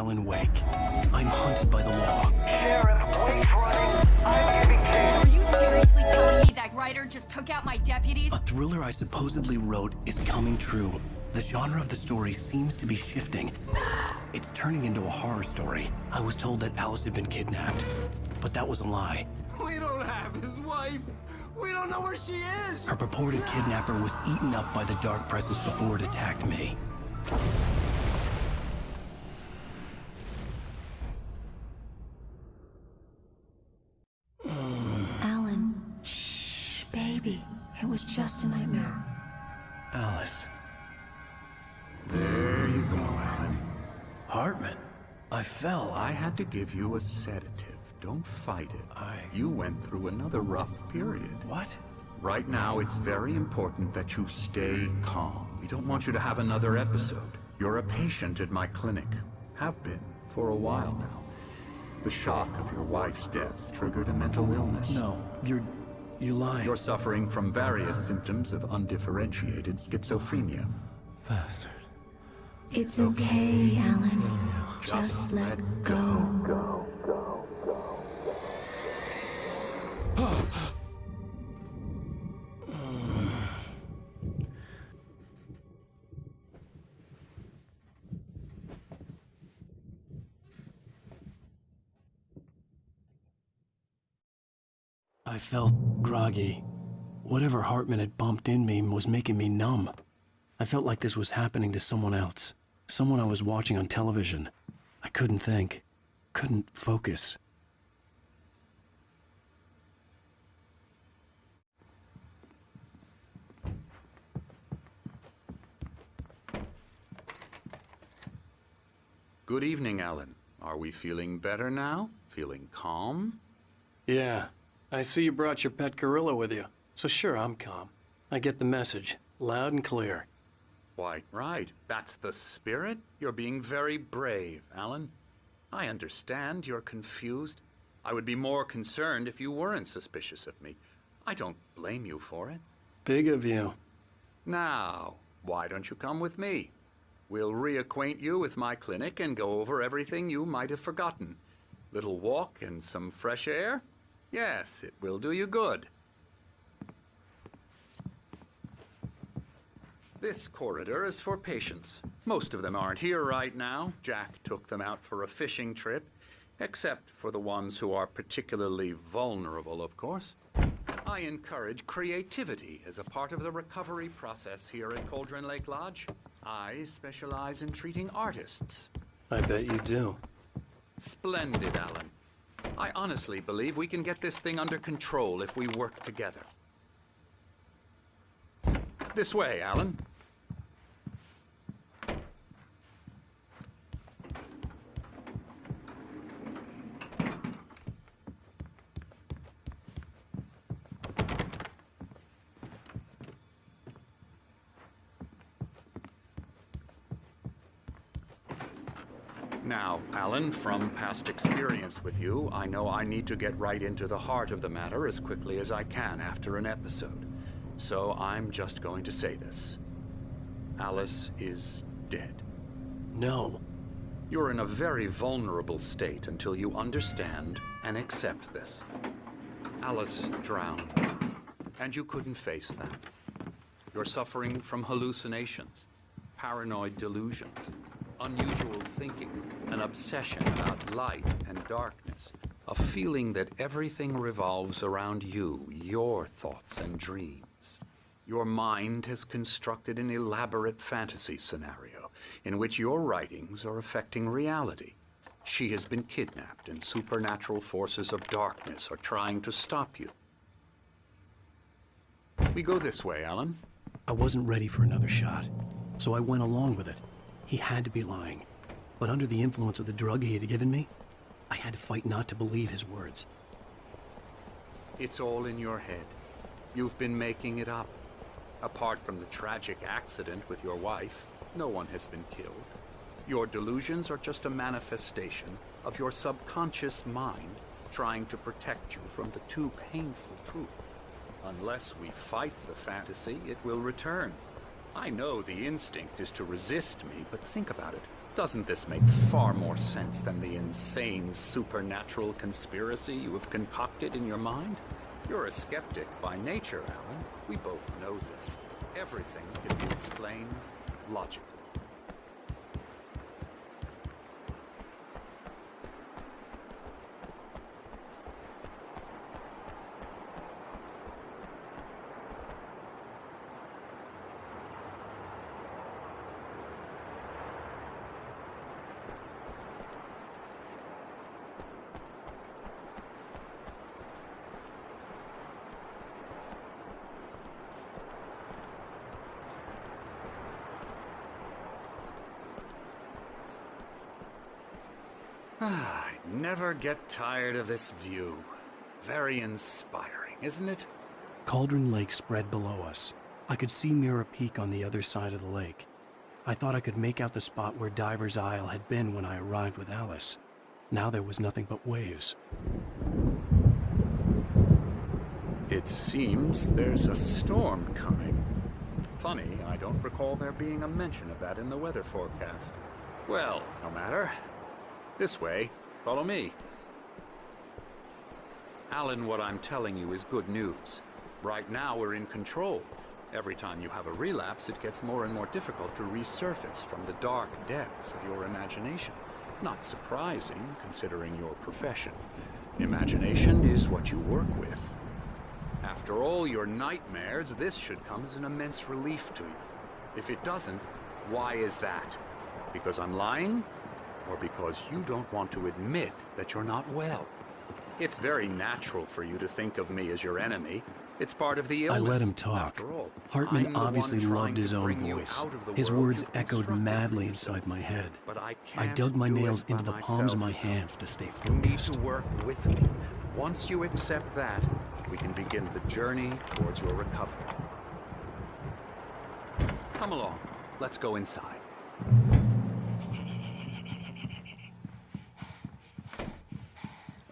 Alan Wake. I'm hunted by the law. Sheriff, wait running. I'm giving Are you seriously telling me that writer just took out my deputies? A thriller I supposedly wrote is coming true. The genre of the story seems to be shifting. It's turning into a horror story. I was told that Alice had been kidnapped, but that was a lie. We don't have his wife. We don't know where she is. Her purported kidnapper was eaten up by the dark presence before it attacked me. Alan, shh, baby. It was just a nightmare. Alice. There you go, Alan. Hartman. I fell. I had to give you a sedative. Don't fight it. You went through another rough period. What? Right now, it's very important that you stay calm. We don't want you to have another episode. You're a patient at my clinic. Have been for a while now. The shock of your wife's death triggered a mental illness. No, you lying. You're suffering from various symptoms of undifferentiated schizophrenia. Bastard. It's okay, Alan. Just let go. I felt groggy. Whatever Hartman had bumped in me was making me numb. I felt like this was happening to someone else. Someone I was watching on television. I couldn't think. Couldn't focus. Good evening, Alan. Are we feeling better now? Feeling calm? Yeah. I see you brought your pet gorilla with you. So sure, I'm calm. I get the message. Loud and clear. Why, right. That's the spirit. You're being very brave, Alan. I understand you're confused. I would be more concerned if you weren't suspicious of me. I don't blame you for it. Big of you. Now, why don't you come with me? We'll reacquaint you with my clinic and go over everything you might have forgotten. Little walk and some fresh air? Yes, it will do you good. This corridor is for patients. Most of them aren't here right now. Jack took them out for a fishing trip, except for the ones who are particularly vulnerable, of course. I encourage creativity as a part of the recovery process here at Cauldron Lake Lodge. I specialize in treating artists. I bet you do. Splendid, Alan. I honestly believe we can get this thing under control if we work together. This way, Alan. Now, Alan, from past experience with you, I know I need to get right into the heart of the matter as quickly as I can after an episode. So I'm just going to say this. Alice is dead. No. You're in a very vulnerable state until you understand and accept this. Alice drowned, and you couldn't face that. You're suffering from hallucinations, paranoid delusions, unusual thinking, an obsession about light and darkness, a feeling that everything revolves around you, your thoughts and dreams. Your mind has constructed an elaborate fantasy scenario in which your writings are affecting reality. She has been kidnapped, and supernatural forces of darkness are trying to stop you. We go this way, Alan. I wasn't ready for another shot, so I went along with it. He had to be lying. But under the influence of the drug he had given me, I had to fight not to believe his words. It's all in your head. You've been making it up. Apart from the tragic accident with your wife, no one has been killed. Your delusions are just a manifestation of your subconscious mind trying to protect you from the too painful truth. Unless we fight the fantasy, it will return. I know the instinct is to resist me, but think about it. Doesn't this make far more sense than the insane supernatural conspiracy you have concocted in your mind? You're a skeptic by nature, Alan. We both know this. Everything can be explained logically. I never get tired of this view. Very inspiring, isn't it? Cauldron Lake spread below us. I could see Mirror Peak on the other side of the lake. I thought I could make out the spot where Diver's Isle had been when I arrived with Alice. Now there was nothing but waves. It seems there's a storm coming. Funny, I don't recall there being a mention of that in the weather forecast. Well, no matter. This way. Follow me. Alan, what I'm telling you is good news. Right now we're in control. Every time you have a relapse, it gets more and more difficult to resurface from the dark depths of your imagination. Not surprising, considering your profession. Imagination is what you work with. After all your nightmares, this should come as an immense relief to you. If it doesn't, why is that? Because I'm lying? Or because you don't want to admit that you're not well? It's very natural for you to think of me as your enemy. It's part of the illness. I let him talk. After all, Hartman I'm the obviously one trying loved his to own bring you voice. out of the His world words you've echoed constructed madly for yourself. inside my head. But I I can't dug my do it nails by into the palms of my myself. hands to stay You need focused. to work with me. Once you accept that, we can begin the journey towards your recovery. Come along. Let's go inside.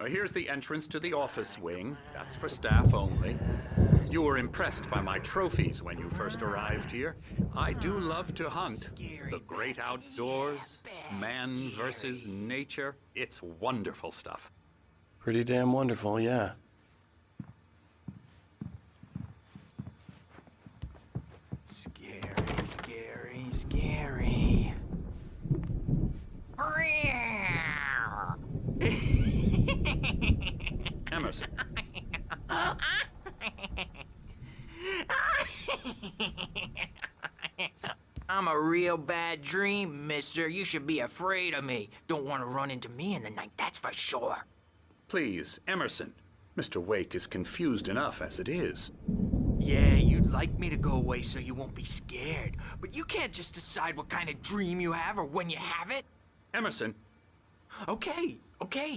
Here's the entrance to the office wing. That's for staff only. You were impressed by my trophies when you first arrived here. I do love to hunt. The great outdoors, man versus nature. It's wonderful stuff. Pretty damn wonderful, yeah. Scary, scary, scary. Emerson. I'm a real bad dream, mister. You should be afraid of me. Don't want to run into me in the night, that's for sure. Please, Emerson. Mr. Wake is confused enough as it is. Yeah, you'd like me to go away so you won't be scared. But you can't just decide what kind of dream you have or when you have it. Emerson. Okay.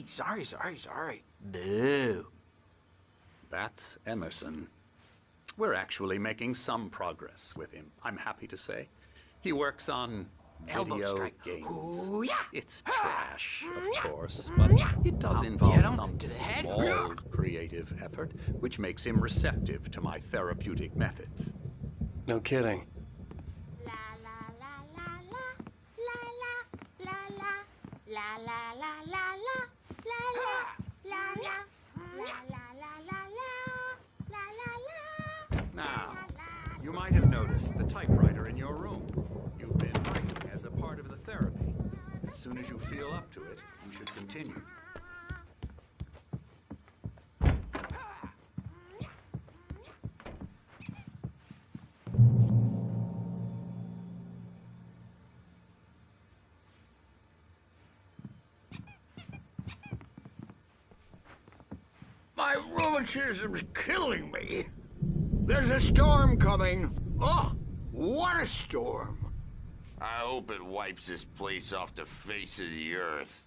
Sorry. Boo. That's Emerson. We're actually making some progress with him, I'm happy to say. He works on Elbow video strike. games. Ooh, yeah. It's trash, of course, but it does I'll involve get him some to the head. small creative effort, which makes him receptive to my therapeutic methods. No kidding. La la la la la la la la la la la la la la la la Now, you might have noticed the typewriter in your room. You've been writing as a part of the therapy. As soon as you feel up to it, you should continue. My rheumatism's killing me. There's a storm coming. Oh, what a storm. I hope it wipes this place off the face of the earth.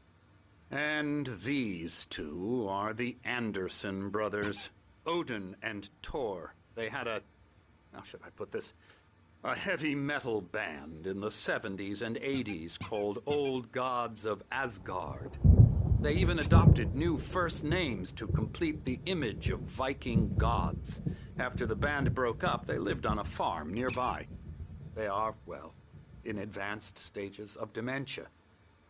And these two are the Anderson brothers, Odin and Thor. They had how should I put this? A heavy metal band in the 70s and 80s called Old Gods of Asgard. They even adopted new first names to complete the image of Viking gods. After the band broke up, they lived on a farm nearby. They are, well, in advanced stages of dementia.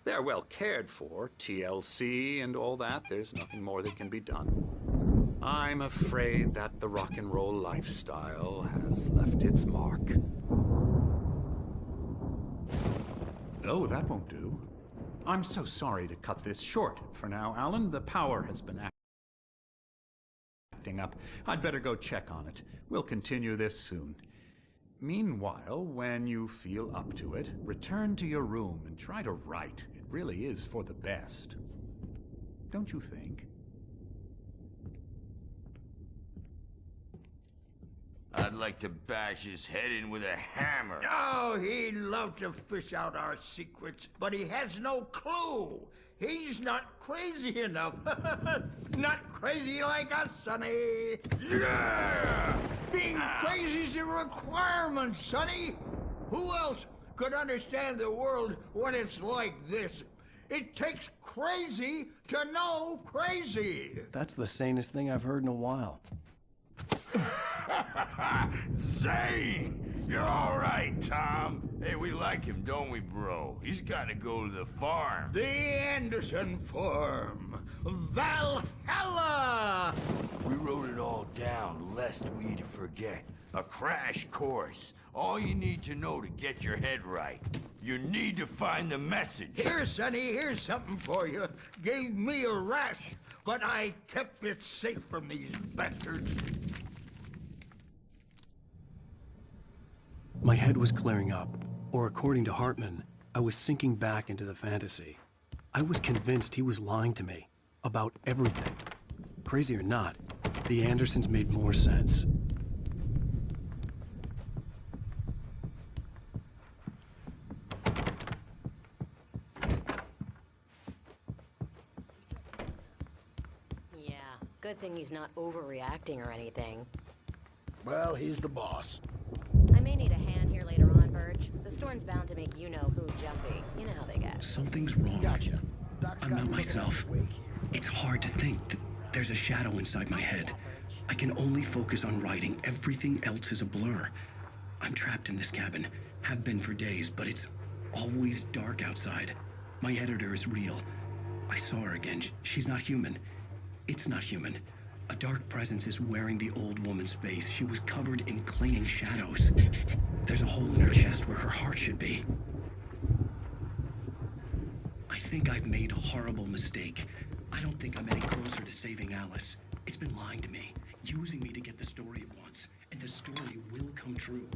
They're well cared for, TLC and all that. There's nothing more that can be done. I'm afraid that the rock and roll lifestyle has left its mark. Oh, that won't do. I'm so sorry to cut this short for now, Alan. The power has been acting up. I'd better go check on it. We'll continue this soon. Meanwhile, when you feel up to it, return to your room and try to write. It really is for the best. Don't you think? I'd like to bash his head in with a hammer. Oh, he'd love to fish out our secrets, but he has no clue. He's not crazy enough. Not crazy like us, Sonny. Yeah! Being crazy's a requirement, Sonny. Who else could understand the world when it's like this? It takes crazy to know crazy. That's the sanest thing I've heard in a while. Zane! You're all right, Tom. Hey, we like him, don't we, bro? He's got to go to the farm. The Anderson Farm. Valhalla! We wrote it all down, lest we forget. A crash course. All you need to know to get your head right. You need to find the message. Here, Sonny, here's something for you. Gave me a rash, but I kept it safe from these bastards. My head was clearing up, or according to Hartman, I was sinking back into the fantasy. I was convinced he was lying to me about everything. Crazy or not, the Andersons made more sense. Yeah, good thing he's not overreacting or anything. Well, he's the boss. I may need a hand here later on, Verge. The storm's bound to make you-know-who jumpy. You know how they get. Something's wrong. Gotcha. I'm not myself. It's hard to think that there's a shadow inside my head. I can only focus on writing. Everything else is a blur. I'm trapped in this cabin. Have been for days, but it's always dark outside. My editor is real. I saw her again. She's not human. It's not human. A dark presence is wearing the old woman's face. She was covered in clinging shadows. There's a hole in her chest where her heart should be. I think I've made a horrible mistake. I don't think I'm any closer to saving Alice. It's been lying to me, using me to get the story it wants, and the story will come true.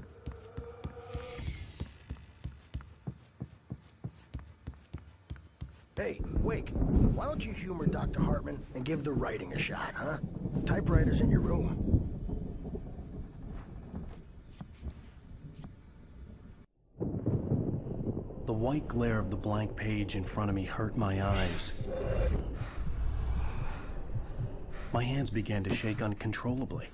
Hey, Wake, why don't you humor Dr. Hartman and give the writing a shot, huh? Typewriter's in your room. The white glare of the blank page in front of me hurt my eyes. My hands began to shake uncontrollably.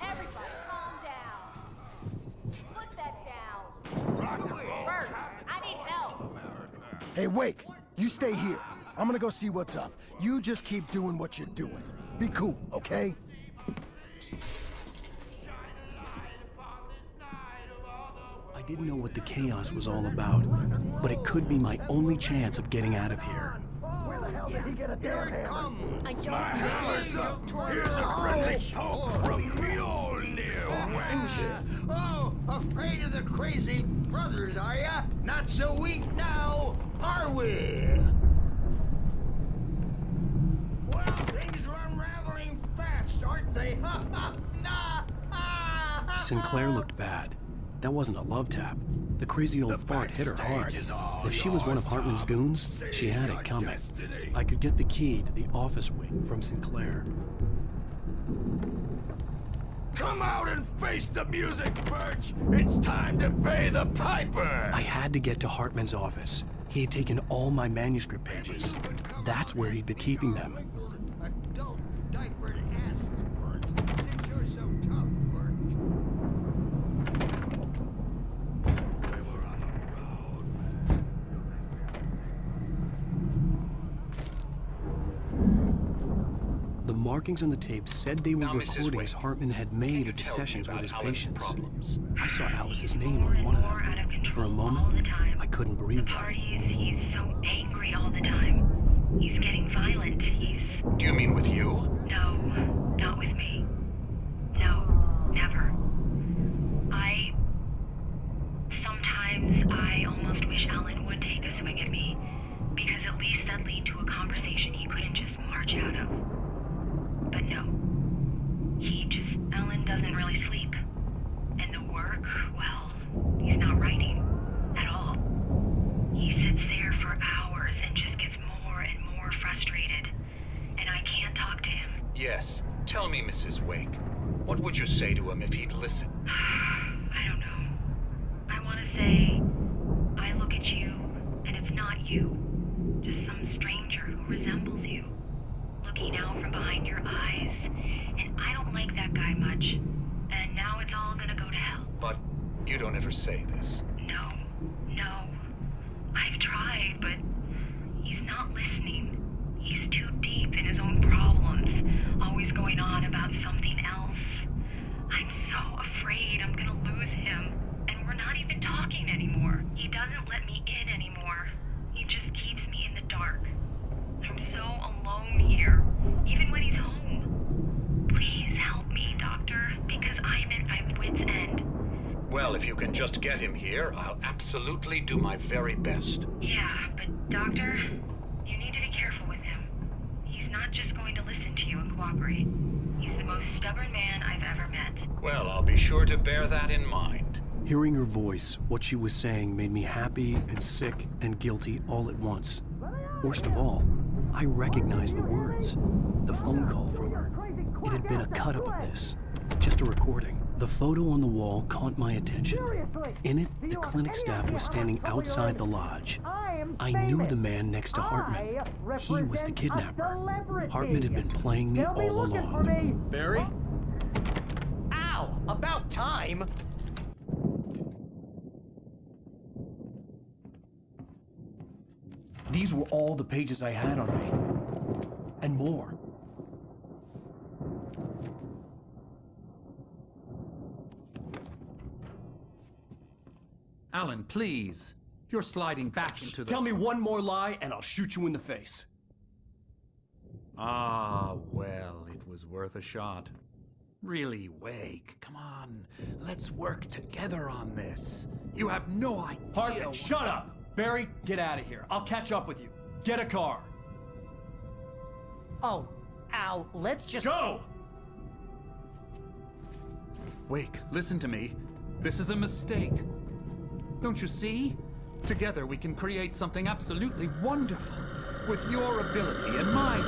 Everybody, calm down. Put that down. Bert, I need help. Hey, Wake, you stay here. I'm gonna go see what's up. You just keep doing what you're doing. Be cool, okay? I didn't know what the chaos was all about, but it could be my only chance of getting out of here. Here it comes. I don't My hammer's up. Here's a friendly poke from Mjolnir, wench. Oh, afraid of the crazy brothers, are ya? Not so weak now, are we? Well, things are unraveling fast, aren't they? Sinclair looked bad. That wasn't a love tap. The crazy old fart hit her hard. If she was one of Hartman's goons, she had it coming. I could get the key to the office wing from Sinclair. Come out and face the music, Birch. It's time to pay the piper. I had to get to Hartman's office. He had taken all my manuscript pages. That's where he'd been keeping them. Adult diapered asses, Bert. Since you're so tough, Bert. The markings on the tape said they were recordings Hartman had made of the sessions with his patients. I saw Alice's name on one of them. For a moment, I couldn't breathe right. He's so angry all the time. He's getting violent. Do you mean with you? No, not with me. No, never. Sometimes I almost wish Alan would take a swing at me, because at least that'd lead to a conversation he couldn't just march out of. But no. Alan doesn't really sleep. And the work, well, he's not writing at all. He sits there for hours and just gets more and more frustrated. And I can't talk to him. Yes. Tell me, Mrs. Wake. What would you say to him if he'd listen? I don't know. I want to say, I look at you, and it's not you. Just some stranger who resembles you. Looking out from behind your eyes. And I don't like that guy much. And now it's all gonna go to hell. But you don't ever say this. No. I've tried, but he's not listening. He's too deep in his own problems, always going on about something else. I'm so afraid I'm gonna lose him, and we're not even talking anymore. He doesn't let me in anymore. He just keeps me in the dark. I'm so alone here, even when he's home. Please help me, Doctor, because I'm at my wit's end. Well, if you can just get him here, I'll absolutely do my very best. Yeah, but Doctor, you need to be careful with him. He's not just going to listen to you and cooperate. He's the most stubborn man I've ever met. Well, I'll be sure to bear that in mind. Hearing her voice, what she was saying made me happy and sick and guilty all at once. Worst of all, I recognized the words. The phone call from her. It had been a cut-up of this. Just a recording. The photo on the wall caught my attention. In it, the clinic staff was standing outside the lodge. I knew the man next to Hartman. He was the kidnapper. Hartman had been playing me all along. Barry? Ow! About time! These were all the pages I had on me. And more. Alan, please. You're sliding back into the... Tell me one more lie and I'll shoot you in the face. Ah, well, it was worth a shot. Really, Wake, come on. Let's work together on this. You have no idea... Hartman, shut up! Barry, get out of here. I'll catch up with you. Get a car. Oh, Al, let's just... Go! Wake, listen to me. This is a mistake. Don't you see? Together we can create something absolutely wonderful. With your ability and mine.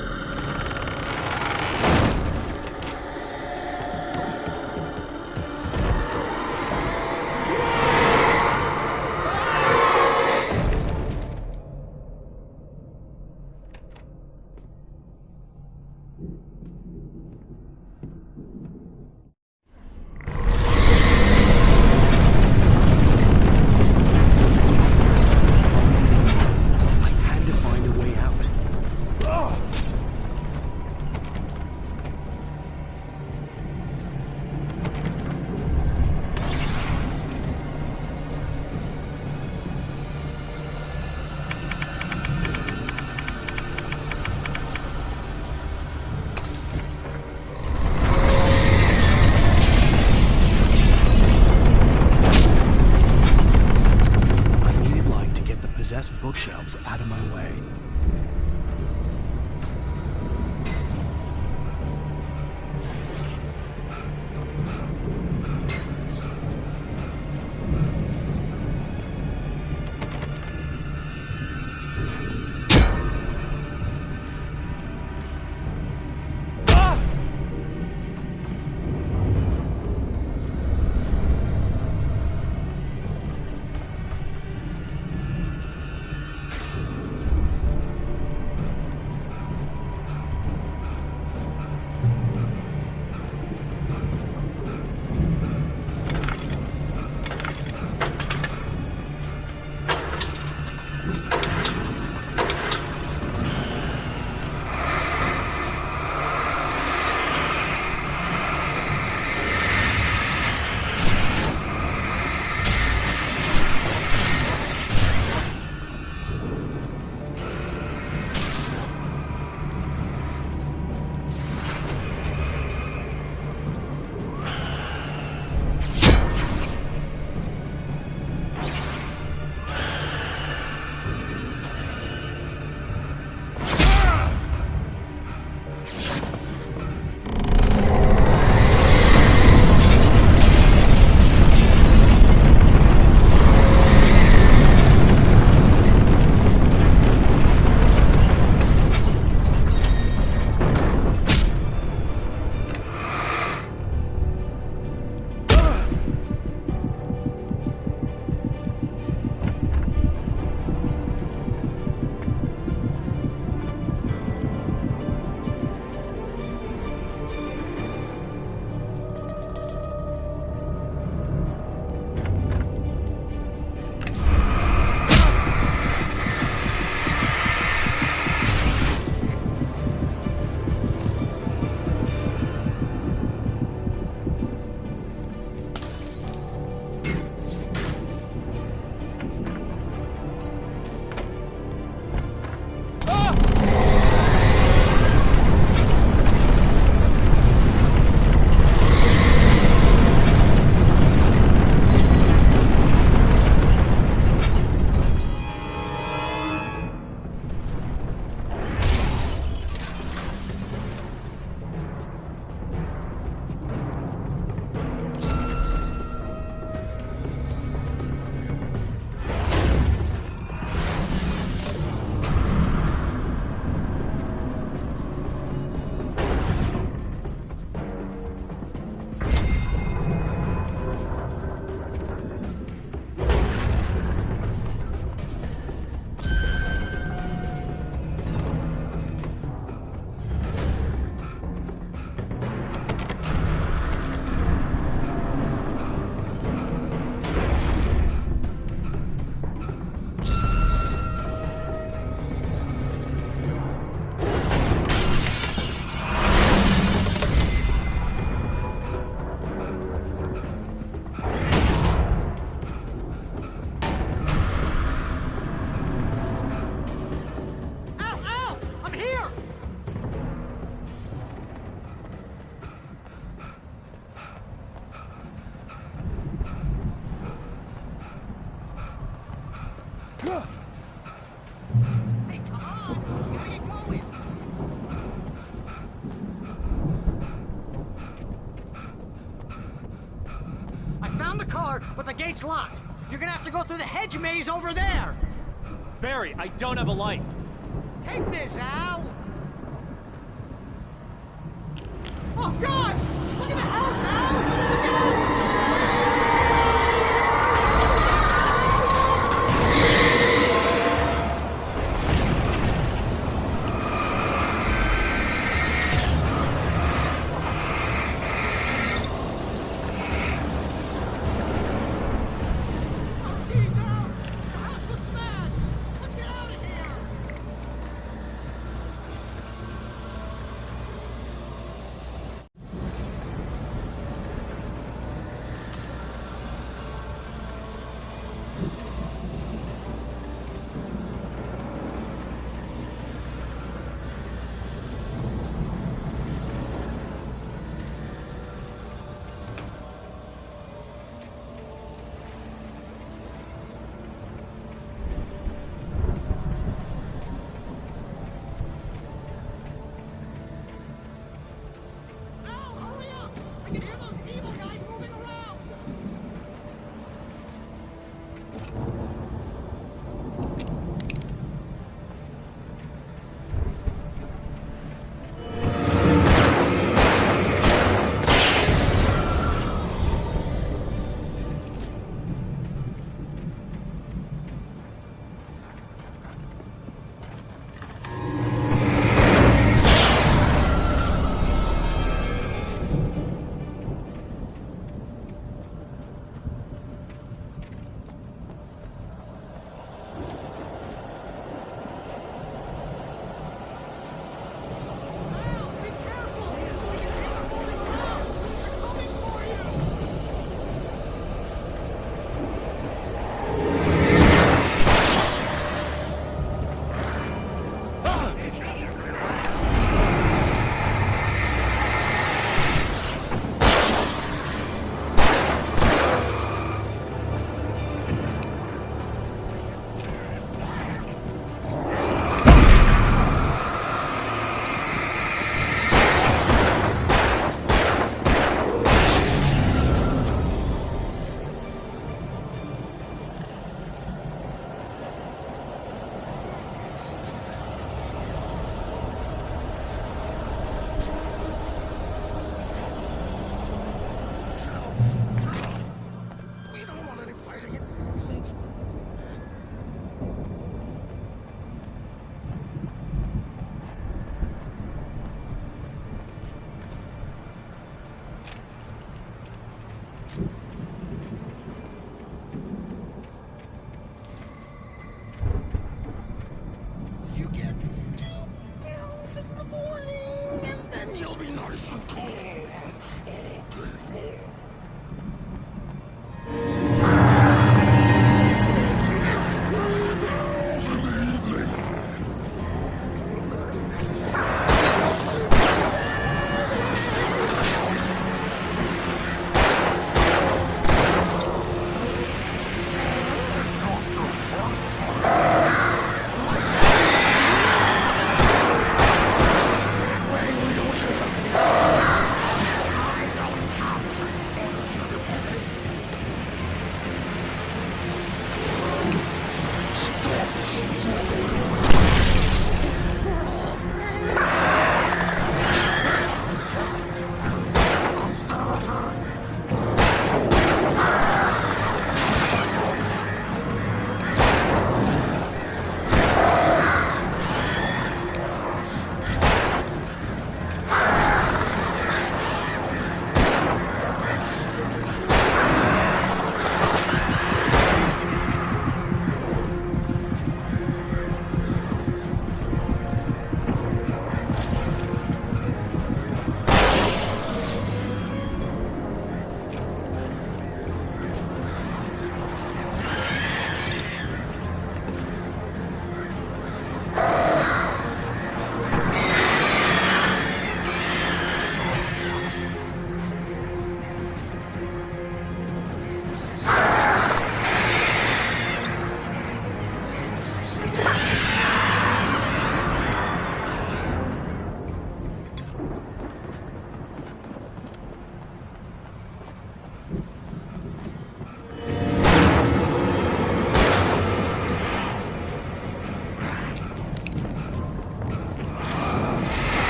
Hey, come on! We gotta get going! I found the car, but the gate's locked. You're gonna have to go through the hedge maze over there! Barry, I don't have a light. Take this, Al! Oh, God! Look at the house, Al! Look out!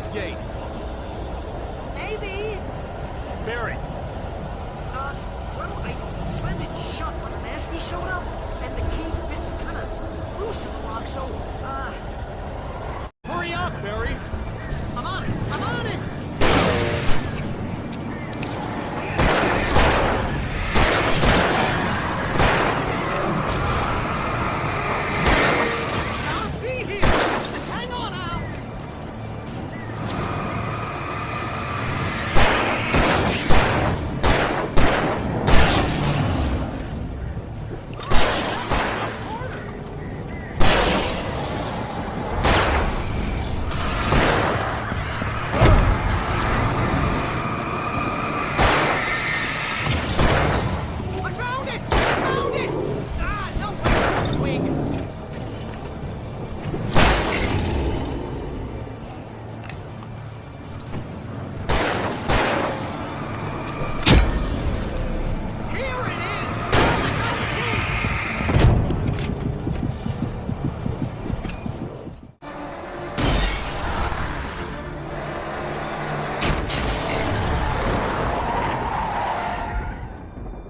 this gate. Maybe. Barry. Well, I slammed it shut when the nasty showed up, and the key fits kind of loose in the lock, so, Hurry up, Barry. I'm on it. I'm on it. I'll be here. Just hang on, Al. I found it! I found it! Ah, no way, it's weak. Here it is! I got the key!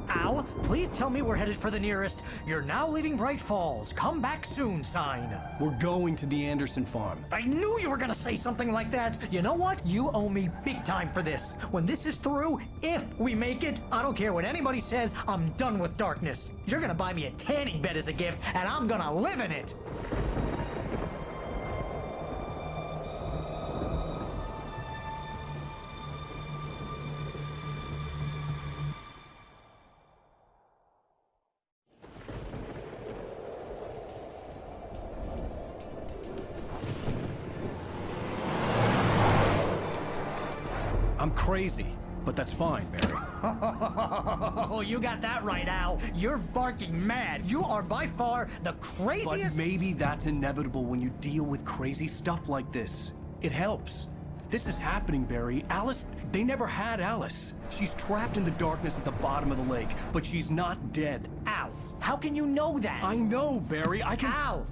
Al, please tell me we're headed for the nearest "You're now leaving Bright Falls. Come back soon" sign. We're going to the Anderson farm. I knew you were gonna say something like that. You know what? You owe me big time for this. When this is through, if we make it, I don't care what anybody says, I'm done with darkness. You're gonna buy me a tanning bed as a gift, and I'm gonna live in it. I'm crazy, but that's fine, Barry. Oh, you got that right, Al. You're barking mad. You are by far the craziest. But maybe that's inevitable when you deal with crazy stuff like this. It helps. This is happening, Barry. Alice, they never had Alice. She's trapped in the darkness at the bottom of the lake, but she's not dead. Al, how can you know that? I know, Barry. I can... Al,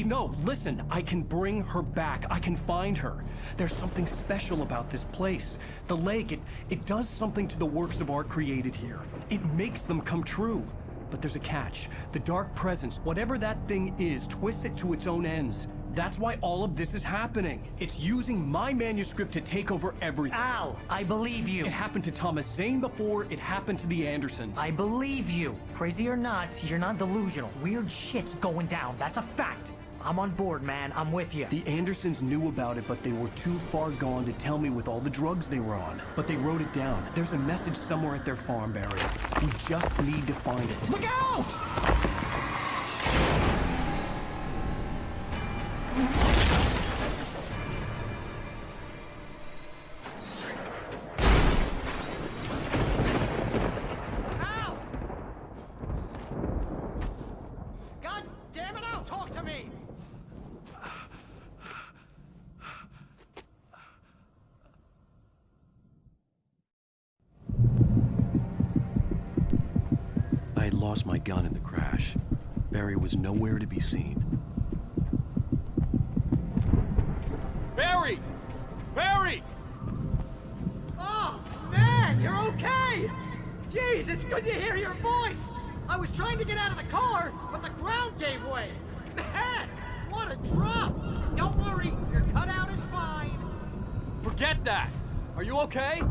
No, listen. I can bring her back. I can find her. There's something special about this place. The lake, it does something to the works of art created here. It makes them come true. But there's a catch. The dark presence, whatever that thing is, twists it to its own ends. That's why all of this is happening. It's using my manuscript to take over everything. Al, I believe you. It happened to Thomas Zane before, it happened to the Andersons. I believe you. Crazy or not, you're not delusional. Weird shit's going down. That's a fact. I'm on board, man. I'm with you. The Andersons knew about it, but they were too far gone to tell me with all the drugs they were on. But they wrote it down. There's a message somewhere at their farm, Barry. We just need to find it. Look out! Al! God damn it, Al, talk to me! I had lost my gun in the crash. Barry was nowhere to be seen. Barry! Barry! Oh, man, you're okay! Jeez, it's good to hear your voice! I was trying to get out of the car, but the ground gave way! Man, what a drop! Don't worry, your cutout is fine. Forget that! Are you okay?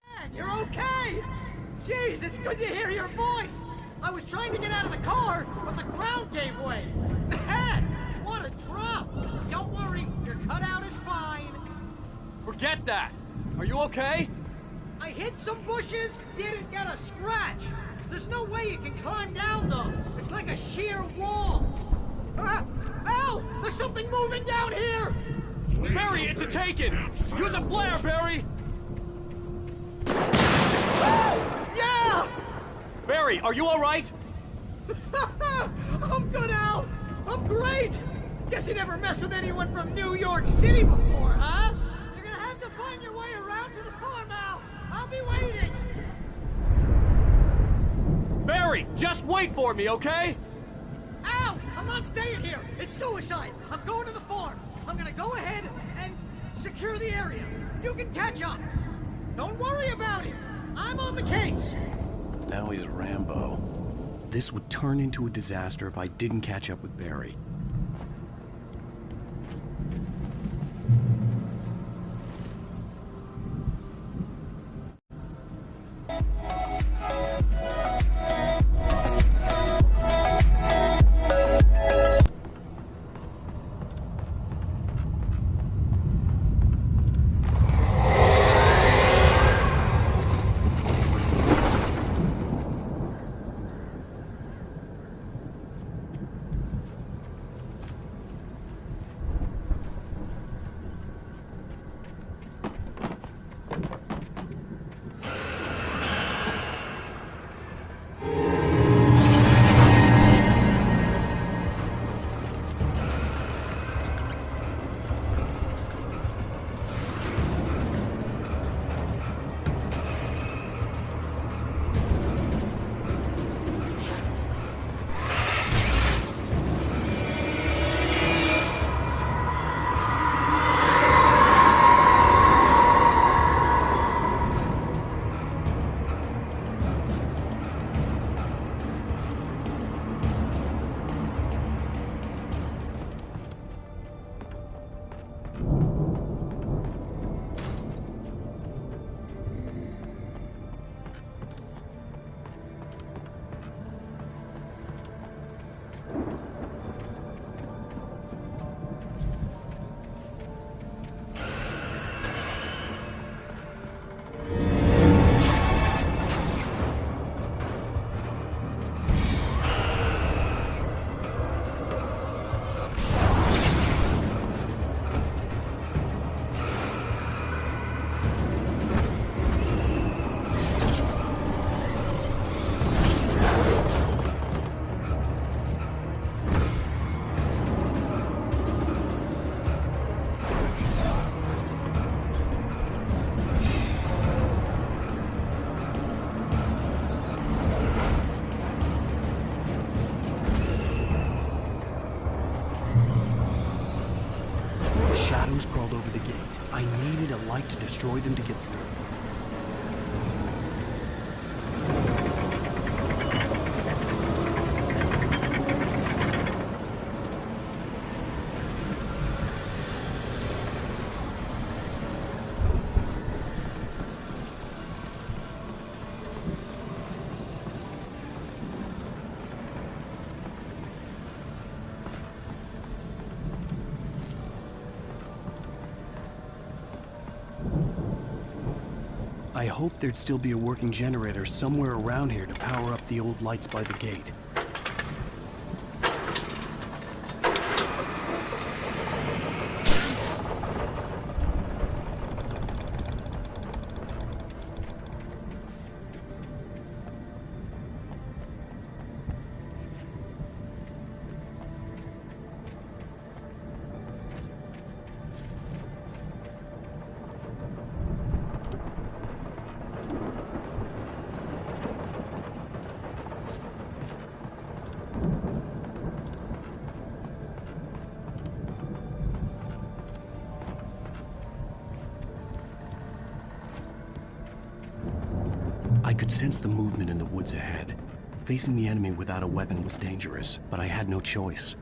Man, you're okay! Jeez, it's good to hear your voice! I was trying to get out of the car, but the ground gave way! Man, what a drop! Don't worry, your cutout is fine. Forget that! Are you okay? I hit some bushes, didn't get a scratch. There's no way you can climb down, though. It's like a sheer wall. Ah! Al! There's something moving down here! Barry, it's a taken! Use a flare, Barry! Yeah! Barry, are you alright? I'm good, Al! I'm great! Guess you never messed with anyone from New York City before, huh? You're gonna have to find your way around to the farm, Al! I'll be waiting! Barry, just wait for me, okay? Al! I'm on here! It's suicide! I'm going to the farm! I'm gonna go ahead and secure the area. You can catch up! Don't worry about it! I'm on the case! Now he's Rambo. This would turn into a disaster if I didn't catch up with Barry. Shadows crawled over the gate. I needed a light to destroy them to get through. I hoped there'd still be a working generator somewhere around here to power up the old lights by the gate. I could sense the movement in the woods ahead. Facing the enemy without a weapon was dangerous, but I had no choice.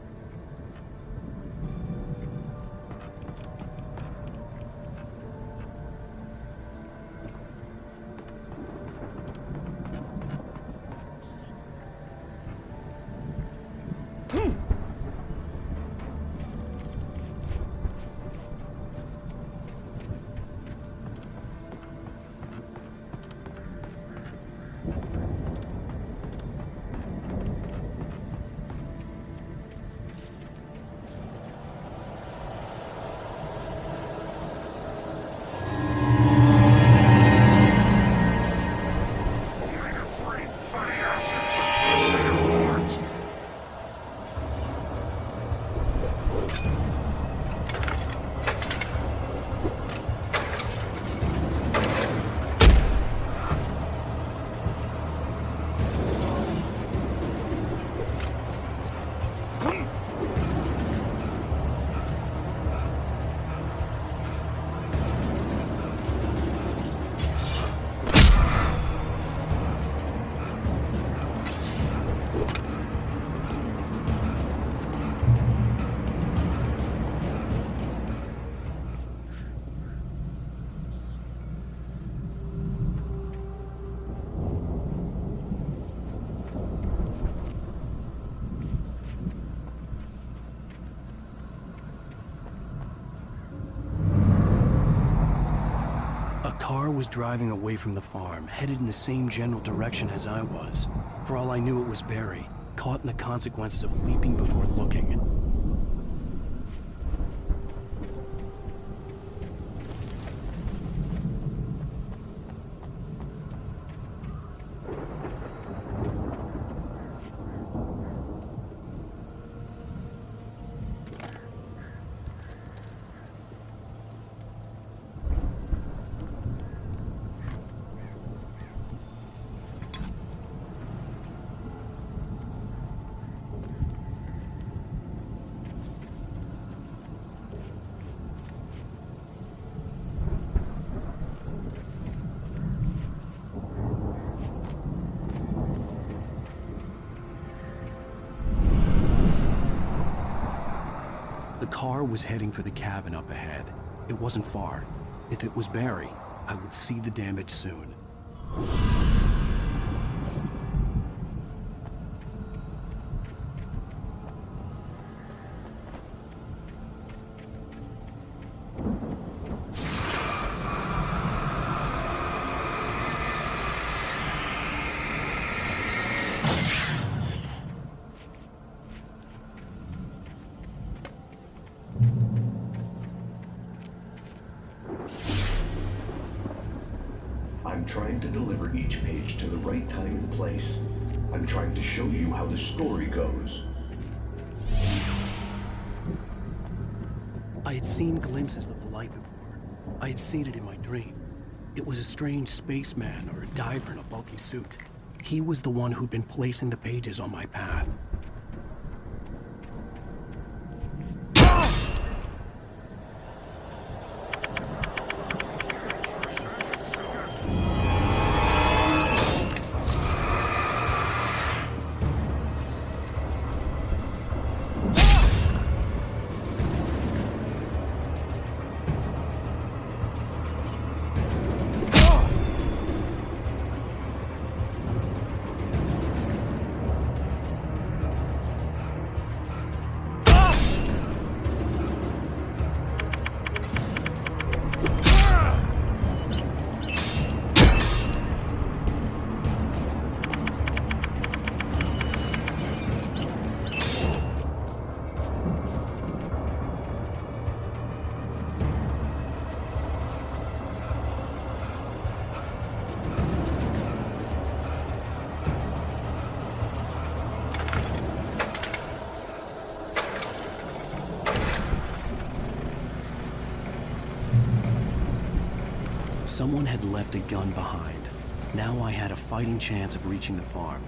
car was driving away from the farm, headed in the same general direction as I was. For all I knew, it was Barry, caught in the consequences of leaping before looking. The car was heading for the cabin up ahead. It wasn't far. If it was Barry, I would see the damage soon. I'm trying to deliver each page to the right time and place. I'm trying to show you how the story goes. I had seen glimpses of the light before. I had seen it in my dream. It was a strange spaceman or a diver in a bulky suit. He was the one who'd been placing the pages on my path. Someone had left a gun behind. Now I had a fighting chance of reaching the farm.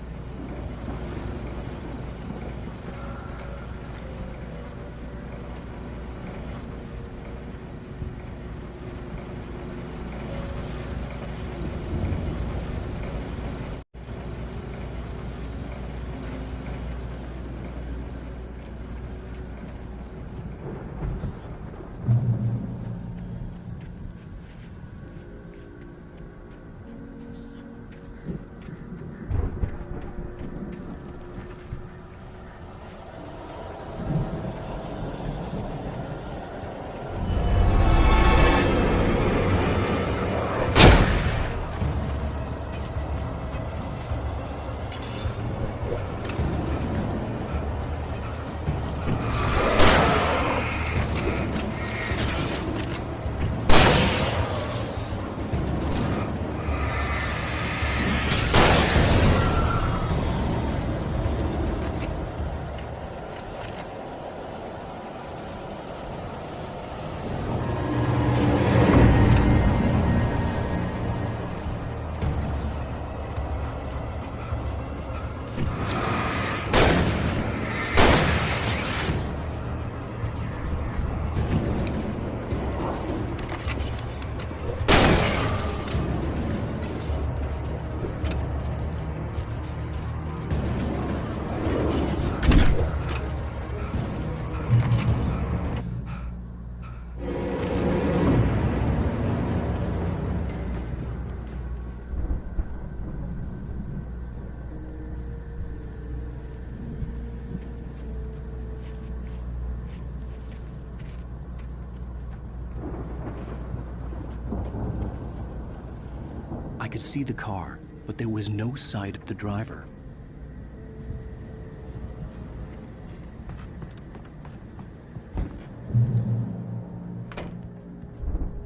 could see the car, but there was no sight of the driver.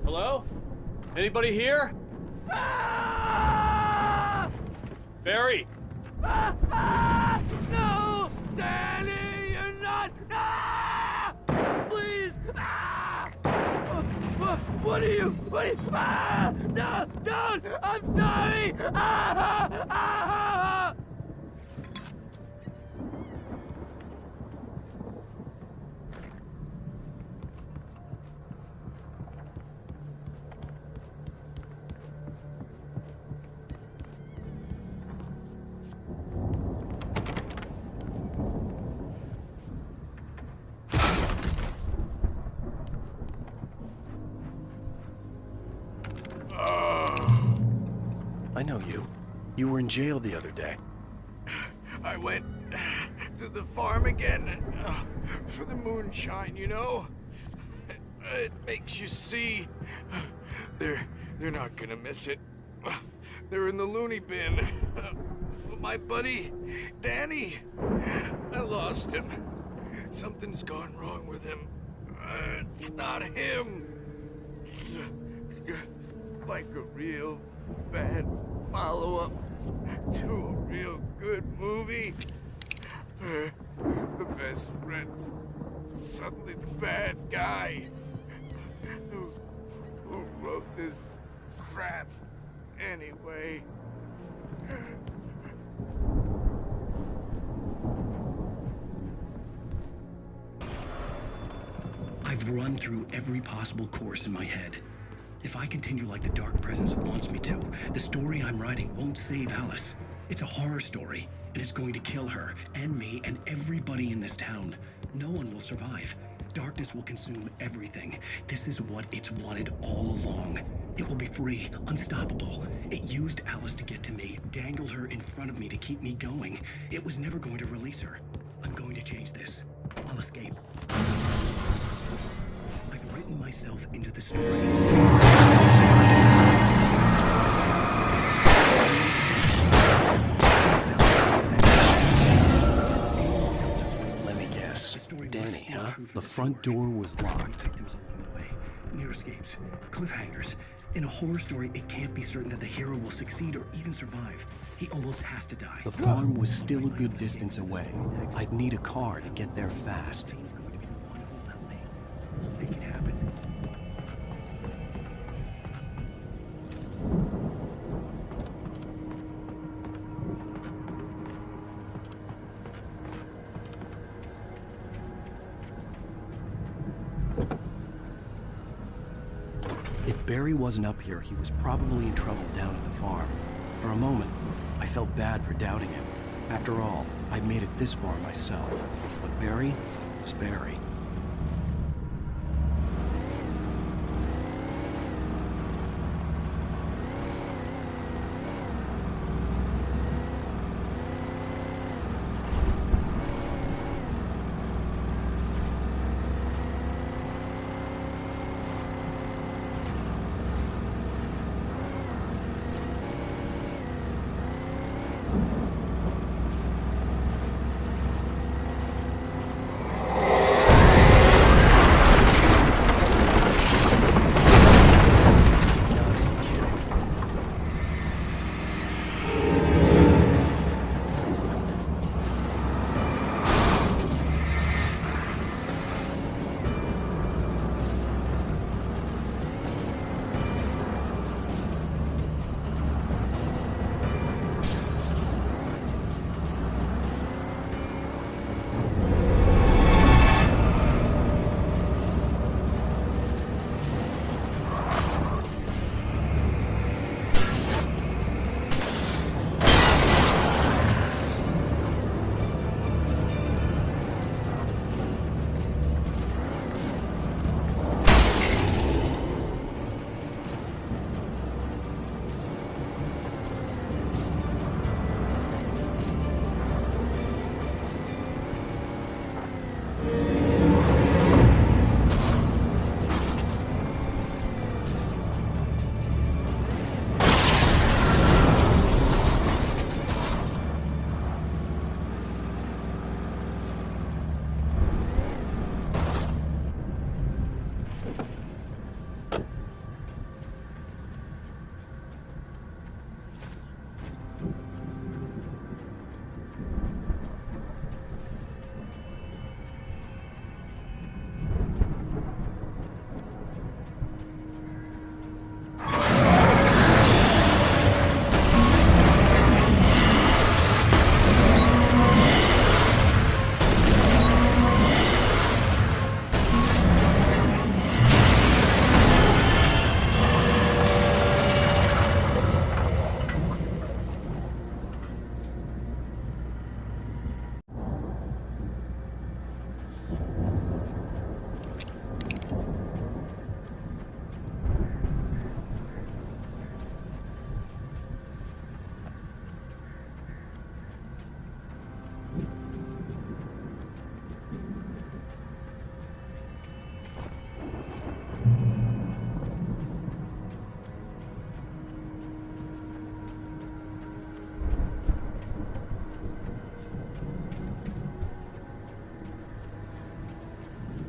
Hello? Anybody here? Barry! No! Danny, you're not! Please! What are you? No! Don't! I'm sorry! I know you. You were in jail the other day. I went to the farm again for the moonshine, you know? It makes you see. They're not gonna miss it. They're in the loony bin. My buddy, Danny, I lost him. Something's gone wrong with him. It's not him. Like a real bad follow-up to a real good movie. The best friend's suddenly the bad guy. Who wrote this crap anyway? I've run through every possible course in my head. If I continue like the Dark Presence wants me to, the story I'm writing won't save Alice. It's a horror story, and it's going to kill her, and me, and everybody in this town. No one will survive. Darkness will consume everything. This is what it's wanted all along. It will be free, unstoppable. It used Alice to get to me, dangled her in front of me to keep me going. It was never going to release her. I'm going to change this. I'll escape. I've written myself into the story. Let me guess. Danny, huh? The front door was locked. Near escapes, cliffhangers. In a horror story, it can't be certain that the hero will succeed or even survive. He almost has to die. The farm was still a good distance away. I'd need a car to get there fast. Make it happen. If Barry wasn't up here, he was probably in trouble down at the farm. For a moment, I felt bad for doubting him. After all, I'd made it this far myself. But Barry was Barry.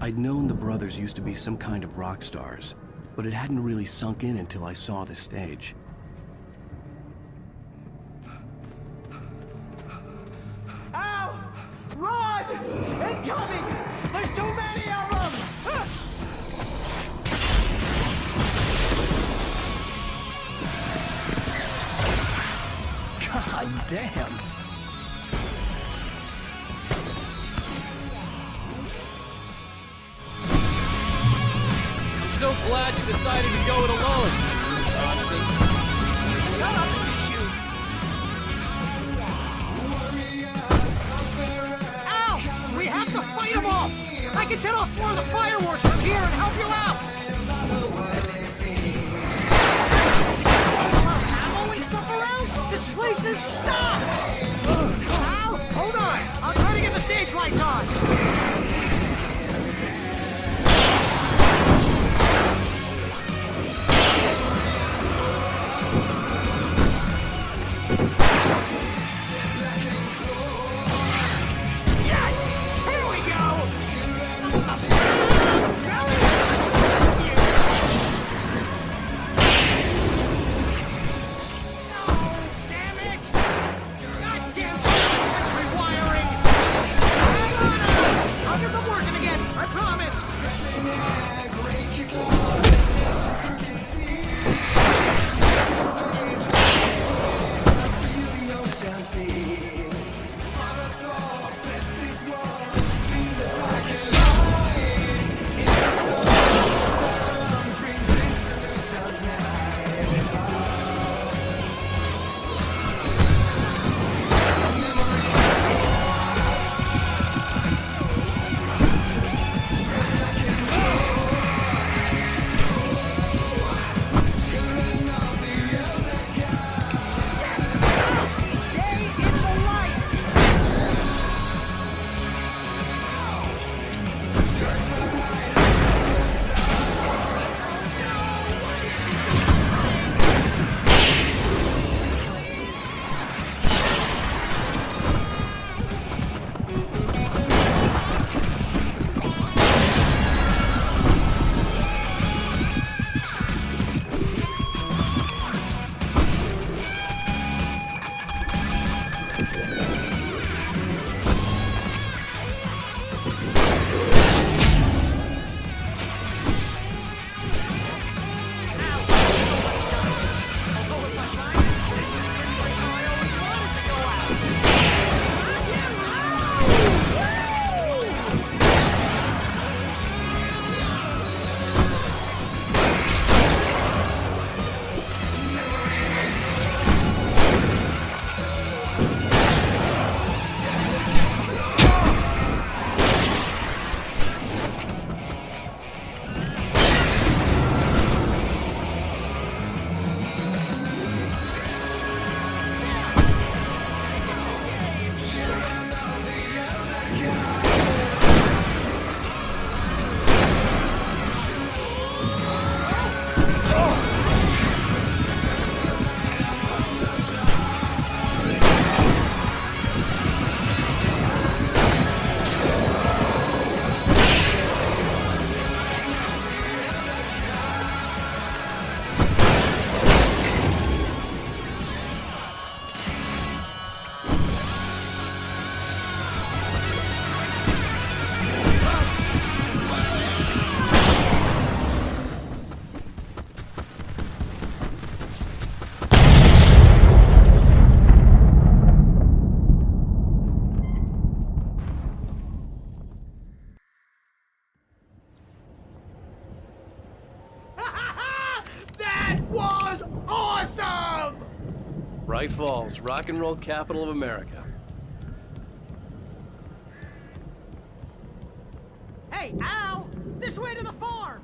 I'd known the brothers used to be some kind of rock stars, but it hadn't really sunk in until I saw the stage. Al! Run! Incoming! There's too many of them! God damn! I'm so glad you decided to go it alone, Mr. Johnson. Shut up and shoot! Al! We have to fight them off! I can set off more of the fireworks from here and help you out! Ammo and stuff around? This place is stopped! Al, hold on! I'll try to get the stage lights on! Bright Falls, rock and roll capital of America. Hey, Al! This way to the farm!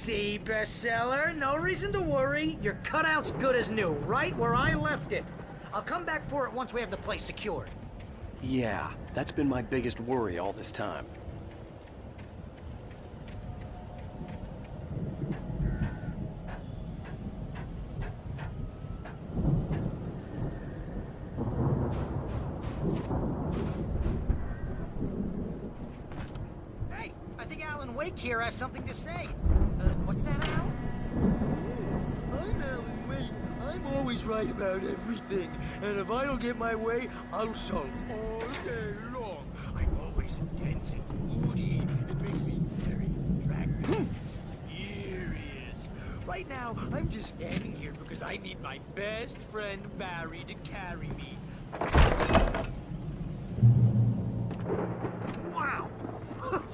see, bestseller. No reason to worry. Your cutout's good as new, right where I left it. I'll come back for it once we have the place secured. Yeah, that's been my biggest worry all this time. Hey, I think Alan Wake here has something to say. What's that, Al? I'm Alan Wake. I'm always right about everything. And if I don't get my way, I'll sulk all day long. I'm always intense and moody. It makes me very attractive and furious. Right now, I'm just standing here because I need my best friend Barry to carry me. Wow!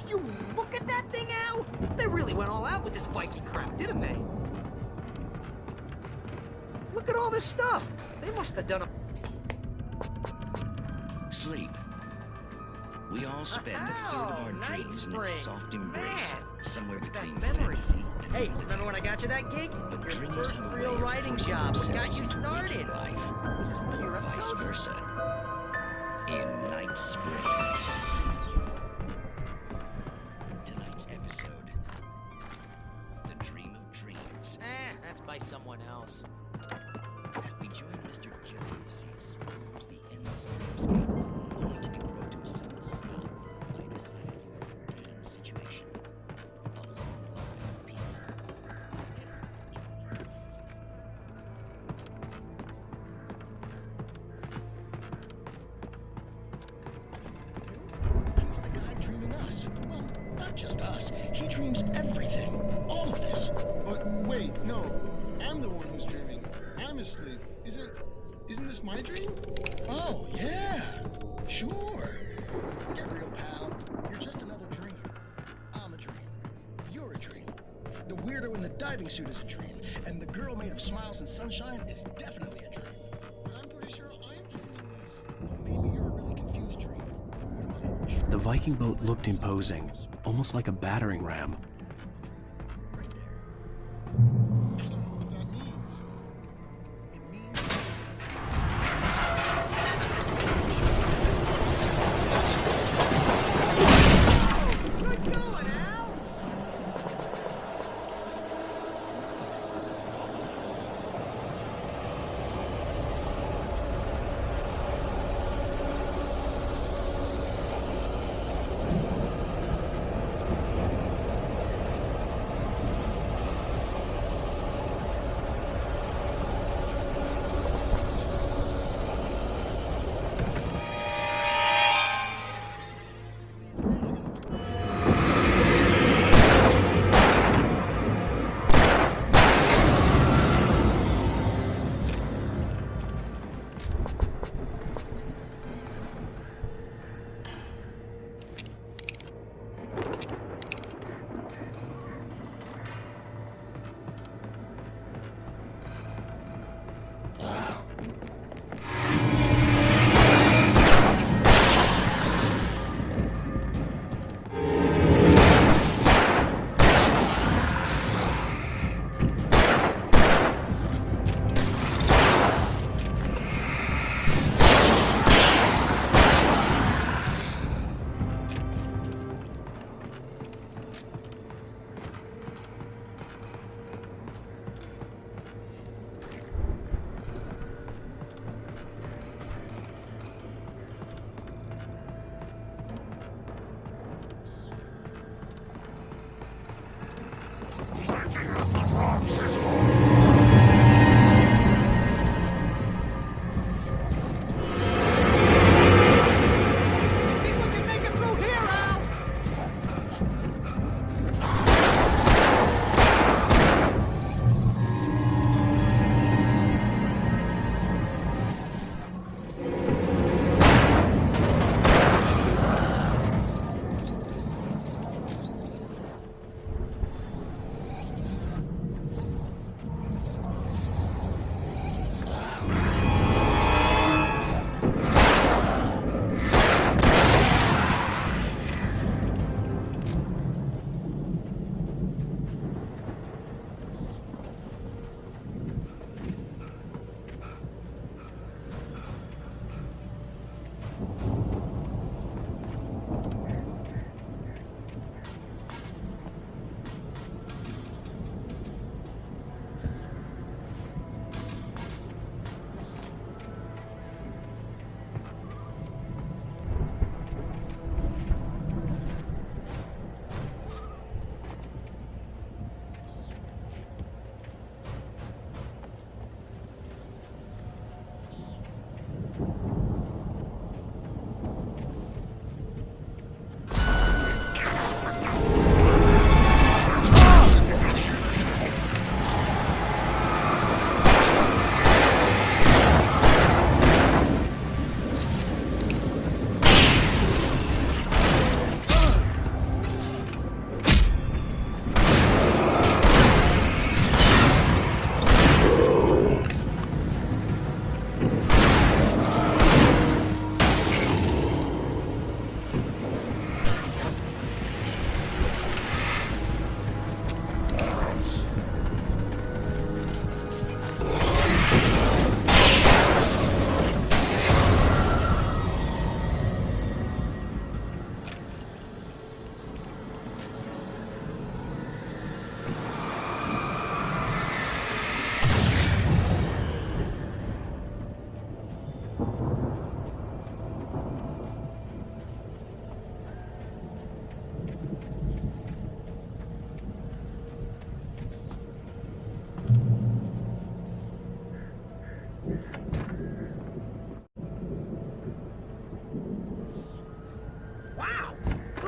You look at that thing, Al! They really went all out with this Viking crap, didn't they? Look at all this stuff! They must have done a... Sleep. We all spend a third of our dreams in its soft embrace, somewhere between fantasy and Hey, remember when I got you that gig? Your first real writing job. Got you started. Was this one of your episodes? Vice versa. In Night Springs. Tonight's episode. The Dream of Dreams. That's by someone else. We join Mr. Jones as he explores the endless dreamscape, only to be brought to a sudden stop by a decidedly routine situation. A long line of people. He's the guy dreaming us. Well, not just us. He dreams everything. All of this. But wait, no. I'm the one who's dreaming. I'm asleep. Isn't this my dream? Oh, yeah. Sure. Get real, pal. You're just another dream. I'm a dream. You're a dream. The weirdo in the diving suit is a dream. And the girl made of smiles and sunshine is definitely a dream. But I'm pretty sure I'm dreaming this. Well, maybe you're a really confused dream. The Viking boat looked imposing, almost like a battering ram.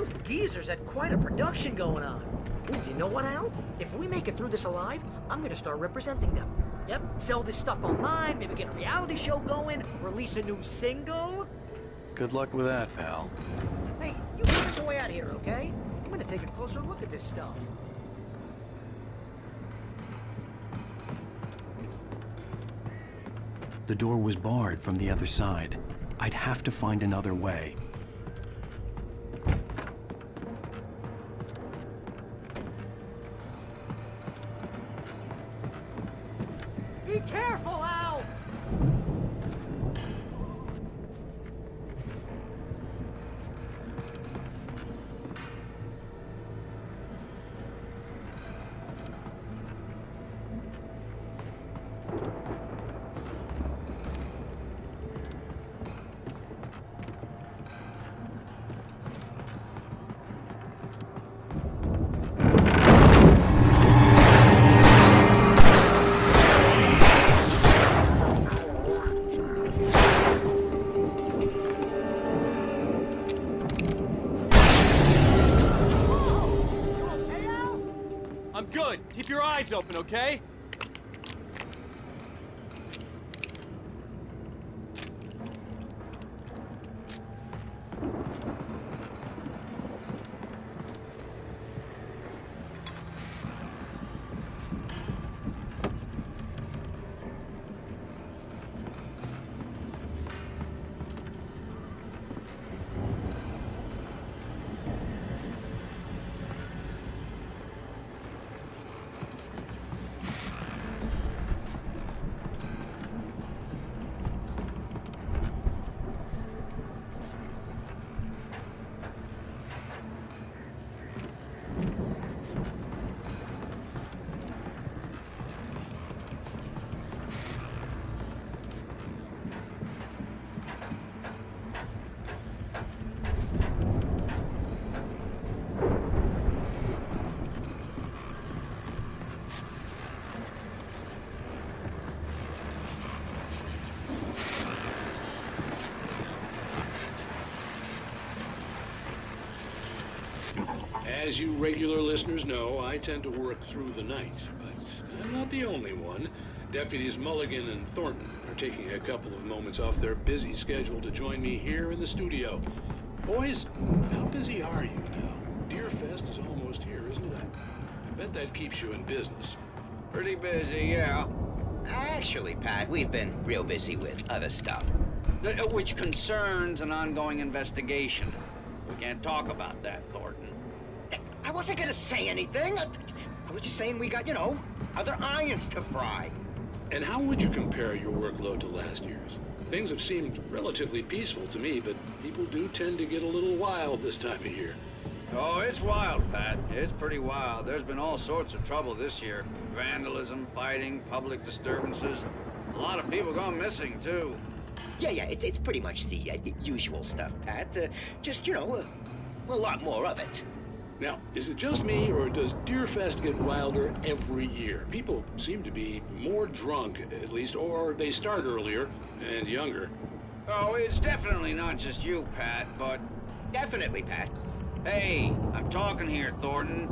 Those geezers had quite a production going on. Ooh, you know what, Al? If we make it through this alive, I'm gonna start representing them. Yep, sell this stuff online, maybe get a reality show going, release a new single. Good luck with that, pal. Hey, you find us a way out of here, okay? I'm gonna take a closer look at this stuff. The door was barred from the other side. I'd have to find another way. Be careful, Al! I'm good. Keep your eyes open, okay? As you regular listeners know, I tend to work through the night, but I'm not the only one. Deputies Mulligan and Thornton are taking a couple of moments off their busy schedule to join me here in the studio. Boys, how busy are you now? Deerfest is almost here, isn't it? I bet that keeps you in business. Pretty busy, yeah. Actually, Pat, we've been real busy with other stuff, which concerns an ongoing investigation. We can't talk about that, Thornton. I wasn't gonna say anything. I was just saying we got, you know, other irons to fry. And how would you compare your workload to last year's? Things have seemed relatively peaceful to me, but people do tend to get a little wild this time of year. Oh, it's wild, Pat. It's pretty wild. There's been all sorts of trouble this year. Vandalism, fighting, public disturbances. A lot of people gone missing, too. Yeah, it's pretty much the usual stuff, Pat. Just, you know, a lot more of it. Now, is it just me, or does Deerfest get wilder every year? People seem to be more drunk, at least, or they start earlier and younger. Oh, it's definitely not just you, Pat, but... Definitely, Pat. Hey, I'm talking here, Thornton.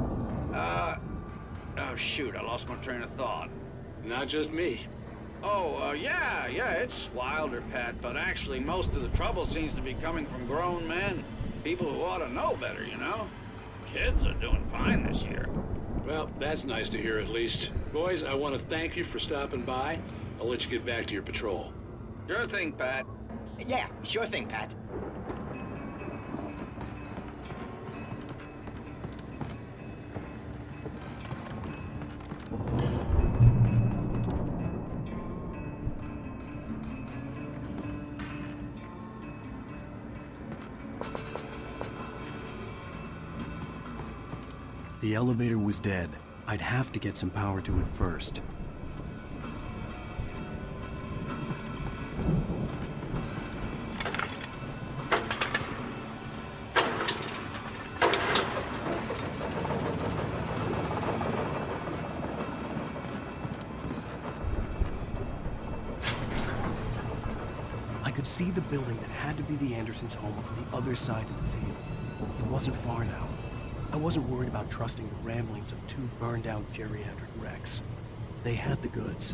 Oh, shoot, I lost my train of thought. Not just me. Oh, yeah, it's wilder, Pat, but actually most of the trouble seems to be coming from grown men. People who ought to know better, you know? Kids are doing fine this year. Well, that's nice to hear at least. Boys, I want to thank you for stopping by. I'll let you get back to your patrol. Sure thing, Pat. Yeah, sure thing, Pat. The elevator was dead. I'd have to get some power to it first. I could see the building that had to be the Andersons' home on the other side of the field. It wasn't far now. I wasn't worried about trusting the ramblings of two burned-out geriatric wrecks. They had the goods.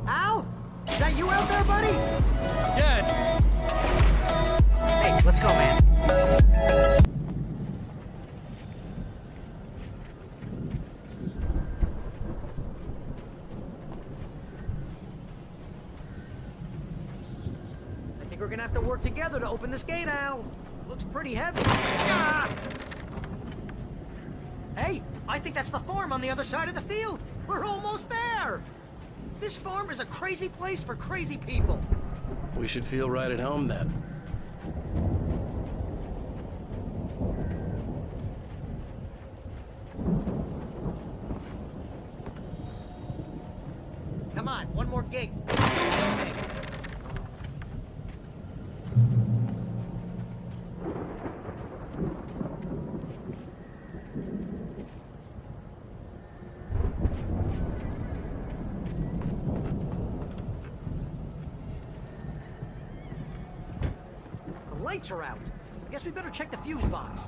Al? Is that you out there, buddy? Yeah. Hey, let's go, man. I think we're gonna have to work together to open this gate, Al. Looks pretty heavy. Ah! Hey, I think that's the farm on the other side of the field. We're almost there. This farm is a crazy place for crazy people. We should feel right at home then. Come on, one more gate. This way. The lights are out. I guess we better check the fuse box.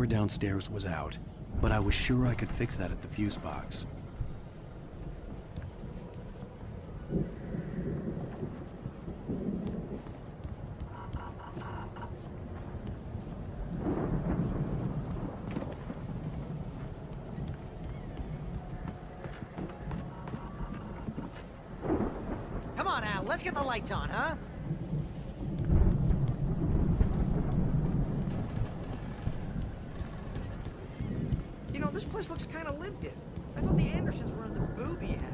downstairs was out, but I was sure I could fix that at the fuse box. Come on, Al, let's get the lights on, huh? You know, this place looks kind of lived in. I thought the Andersons were in the booby hatch.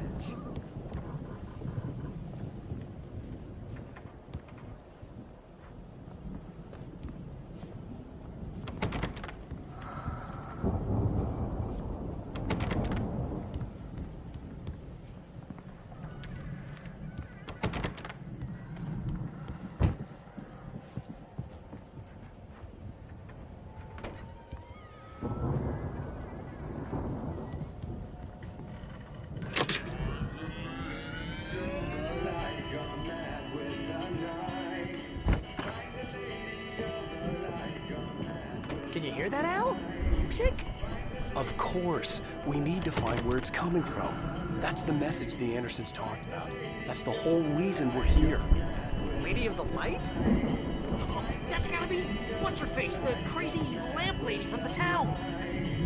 Can you hear that, Al? Music? Of course. We need to find where it's coming from. That's the message the Andersons talked about. That's the whole reason we're here. Lady of the Light? Oh, that's gotta be... What's-her-face? The crazy lamp lady from the town.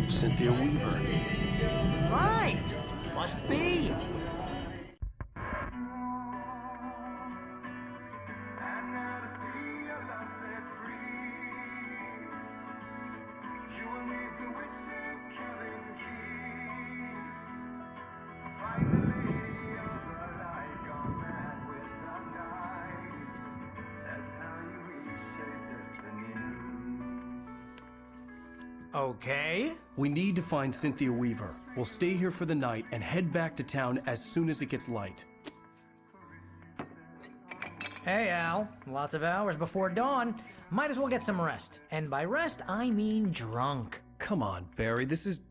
Cynthia Weaver. Right. Must be. Okay. We need to find Cynthia Weaver. We'll stay here for the night and head back to town as soon as it gets light. Hey, Al. Lots of hours before dawn. Might as well get some rest. And by rest, I mean drunk. Come on, Barry, this is...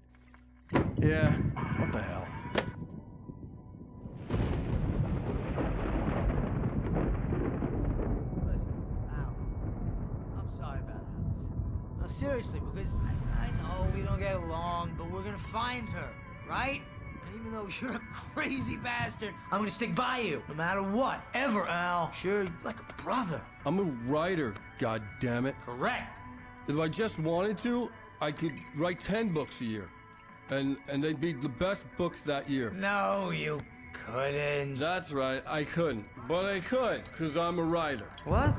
Yeah, what the hell? I'm sorry about that. No, seriously, because I know we don't get along, but we're gonna find her, right? And even though you're a crazy bastard, I'm gonna stick by you, no matter what, ever, Al. Sure, like a brother. I'm a writer, goddammit. Correct. If I just wanted to, I could write 10 books a year. And they'd be the best books that year. No, you couldn't. That's right, I couldn't. But I could, because I'm a writer. What?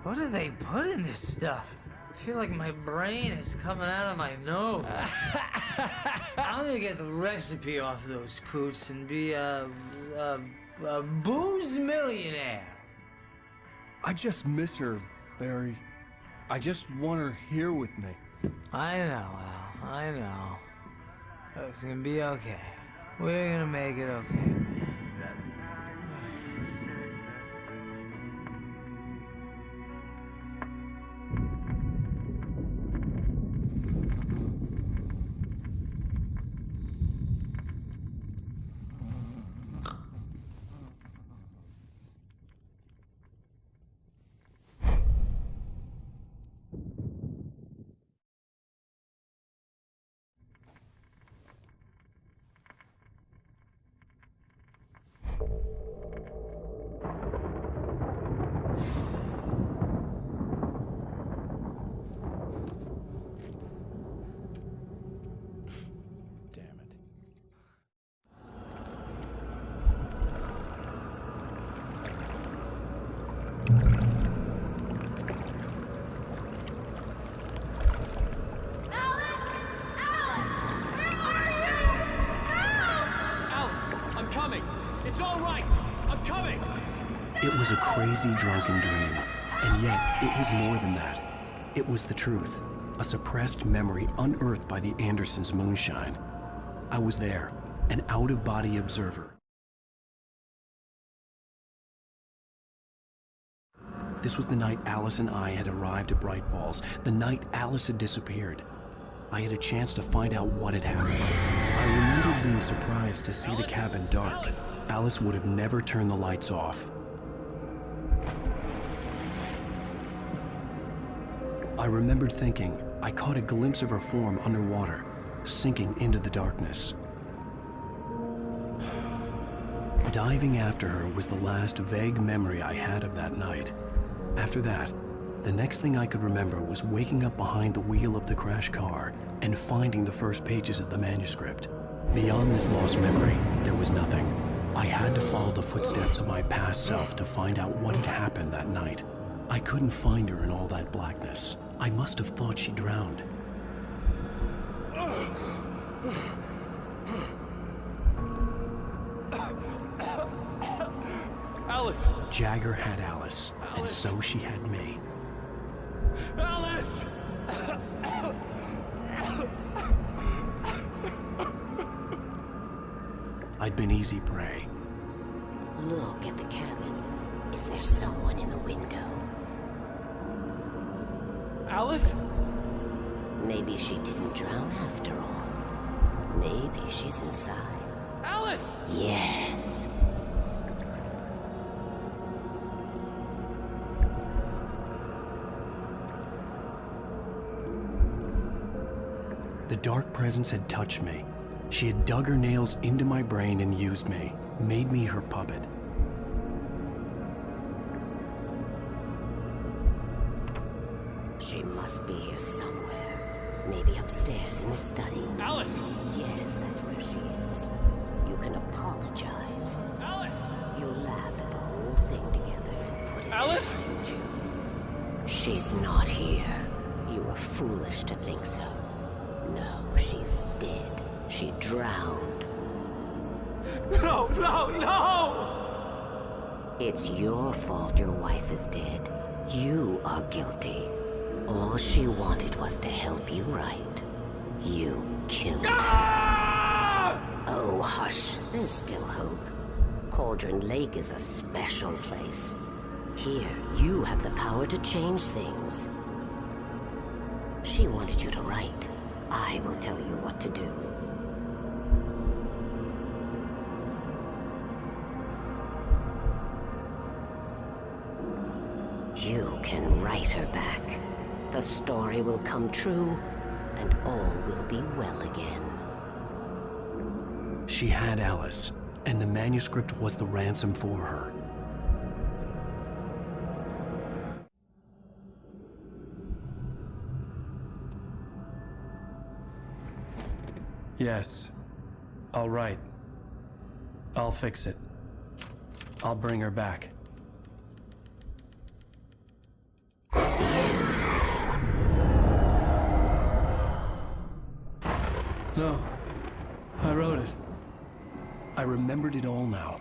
What do they put in this stuff? I feel like my brain is coming out of my nose. I'm gonna get the recipe off those coots and be a booze millionaire. I just miss her, Barry. I just want her here with me. I know, Al. I know. It's gonna be okay. We're gonna make it okay. It's all right. I'm coming. It was a crazy drunken dream, and yet it was more than that. It was the truth, a suppressed memory unearthed by the Andersons' moonshine. I was there, an out-of-body observer. This was the night Alice and I had arrived at Bright Falls, the night Alice had disappeared. I had a chance to find out what had happened. I remembered being surprised to see the cabin dark. Alice would have never turned the lights off. I remembered thinking, I I caught a glimpse of her form underwater, sinking into the darkness. Diving after her was the last vague memory I had of that night. After that, the next thing I could remember was waking up behind the wheel of the crashed car and finding the first pages of the manuscript. Beyond this lost memory, there was nothing. I had to follow the footsteps of my past self to find out what had happened that night. I couldn't find her in all that blackness. I must have thought she drowned. Alice! Jagger had Alice, and so she had me. Alice! I'd been easy prey. Look at the cabin. Is there someone in the window? Alice? Maybe she didn't drown after all. Maybe she's inside. Alice! Yes. The dark presence had touched me. She had dug her nails into my brain and used me, made me her puppet. She must be here somewhere. Maybe upstairs in the study. Alice! Yes, that's where she is. You can apologize. Alice! You laugh at the whole thing together and put it Alice! behind you. She's not here. You were foolish to think so. No, she's dead. She drowned. No, no, no! It's your fault your wife is dead. You are guilty. All she wanted was to help you right. You killed her. Oh, hush. There's still hope. Cauldron Lake is a special place. Here, you have the power to change things. She wanted you to write. I will tell you what to do. You can write her back. The story will come true, and all will be well again. She had Alice, and the manuscript was the ransom for her. Yes. All right. I'll fix it. I'll bring her back. No. I wrote it. I remembered it all now.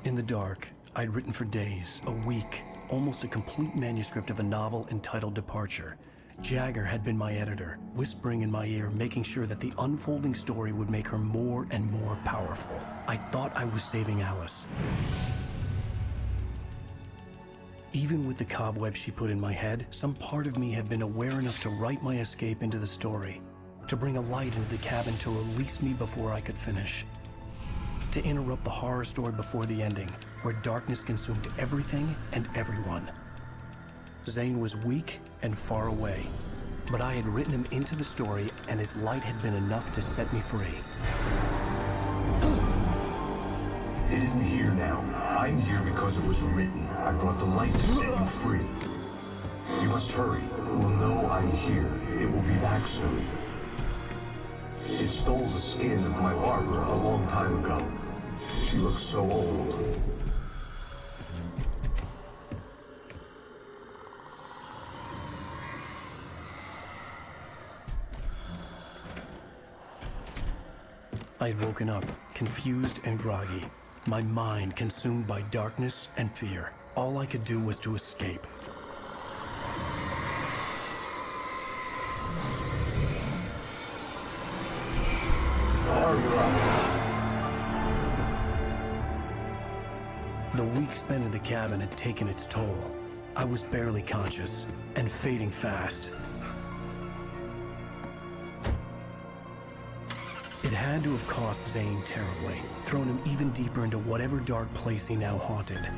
In the dark, I'd written for days, a week, almost a complete manuscript of a novel entitled Departure. Jagger had been my editor, whispering in my ear, making sure that the unfolding story would make her more and more powerful. I thought I was saving Alice. Even with the cobwebs she put in my head, some part of me had been aware enough to write my escape into the story, to bring a light into the cabin to release me before I could finish, to interrupt the horror story before the ending, where darkness consumed everything and everyone. Zane was weak and far away, but I had written him into the story, and his light had been enough to set me free. It isn't here now. I'm here because it was written. I brought the light to set you free. You must hurry. It will know I'm here. It will be back soon. It stole the skin of my Barbara a long time ago. She looks so old. I had woken up, confused and groggy, my mind consumed by darkness and fear. All I could do was to escape. The week spent in the cabin had taken its toll. I was barely conscious, and fading fast. It had to have cost Zane terribly, thrown him even deeper into whatever dark place he now haunted.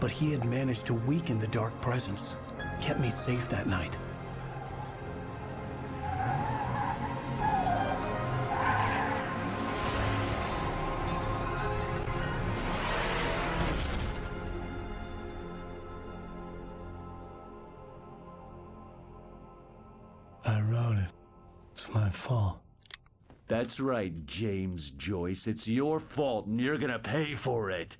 But he had managed to weaken the dark presence, kept me safe that night. I wrote it. It's my fault. That's right, James Joyce. It's your fault, and you're gonna pay for it.